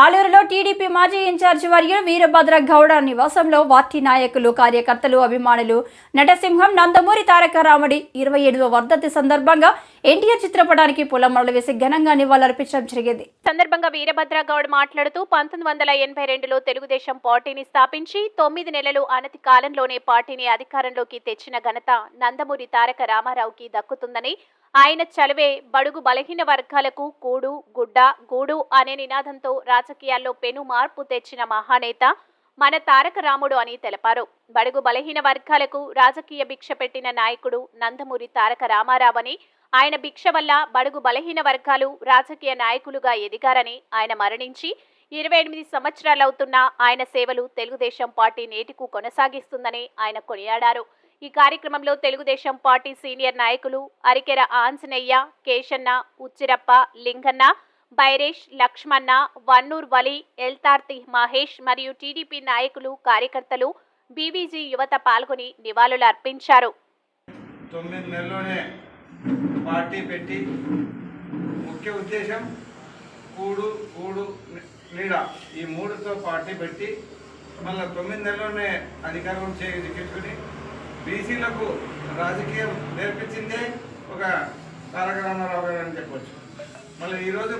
ఆలూరులో TDP మాజీ incharge వర్యులు వీరభద్ర గౌడ నివాసంలో పార్టీ నాయకులు, కార్యకర్తలు, అభిమానులు నటసింహం నందమూరి తారక రాముడి 27వ వర్ధంతి సందర్భంగా ఎన్టీఆర్ చిత్రపటానికి పూలమాలలు వేసి ఘనంగా నివాళులర్పించడం జరిగింది. సందర్భంగా వీరభద్ర గౌడ్ మాట్లాడుతూ 1982లో తెలుగుదేశం పార్టీని స్థాపించి 9 నెలలు అనతి కాలంలోనే పార్టీని అధికారంలోకి తెచ్చిన ఘనత నందమూరి తారక రామారావుకి దక్కుతుందని, ఆయన చలవే బడుగు బలహీన వర్గాలకు కూడు గుడ్డ గూడు అనే నినాదంతో రాజకీయాల్లో పెను మార్పు తెచ్చిన మహానేత మన తారక రాముడు అని తెలిపారు. బడుగు బలహీన వర్గాలకు రాజకీయ భిక్ష పెట్టిన నాయకుడు నందమూరి తారక రామారావని, ఆయన భిక్ష వల్ల బడుగు బలహీన వర్గాలు రాజకీయ నాయకులుగా ఎదిగారని, ఆయన మరణించి 28 సంవత్సరాలవుతున్న ఆయన సేవలు తెలుగుదేశం పార్టీ నేటికి కొనసాగిస్తుందని ఆయన కొనియాడారు. ఈ కార్యక్రమంలో తెలుగుదేశం పార్టీ సీనియర్ నాయకులు అరికెర ఆంజనేయ, కేశన్న, ఉచ్చిరప్ప, లింగన్న, బైరేష్, లక్ష్మణ, వన్నూర్ వలి, ఎల్తార్తి మహేష్ మరియు టీడీపీ నాయకులు, కార్యకర్తలు, బీవీజీ యువత పాల్గొని నివాళులు అర్పించారు. 9 నెలల్లోనే పార్టీ పెట్టి ముఖ్య ఉద్దేశం కూడు కూడు నీడ ఈ మూడుతో పార్టీ పెట్టి మళ్ళీ 9 నెలల్లోనే అధికారం చేయించుకుని బీసీలకు రాజకీయం నేర్పించిందే ఒక తారక రామారావు గారు అని చెప్పొచ్చు. మళ్ళీ ఈరోజు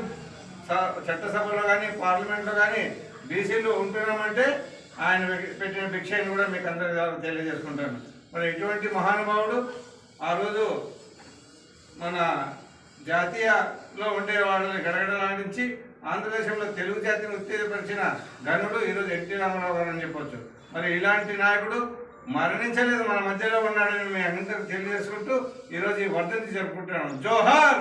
చట్టసభలో కానీ పార్లమెంట్లో కానీ బీసీలు ఉంటున్నామంటే ఆయన పెట్టిన భిక్షని కూడా మీకు అందరి తెలియజేసుకుంటాను. మరి ఇటువంటి మహానుభావుడు ఆ రోజు మన జాతీయలో ఉండే వాళ్ళని గడగడలాడించి ఆంధ్రదేశంలో తెలుగు జాతిని ఉత్తేజపరిచిన ఘనుడు ఈరోజు ఎన్టీ రామారావు గారు అని చెప్పొచ్చు. మరి ఇలాంటి నాయకుడు మరణించలేదు, మన మధ్యలో ఉన్నాడని మేము అందరికీ తెలియజేసుకుంటూ ఈరోజు ఈ వర్ధంతి జరుపుకుంటున్నాం. జోహార్.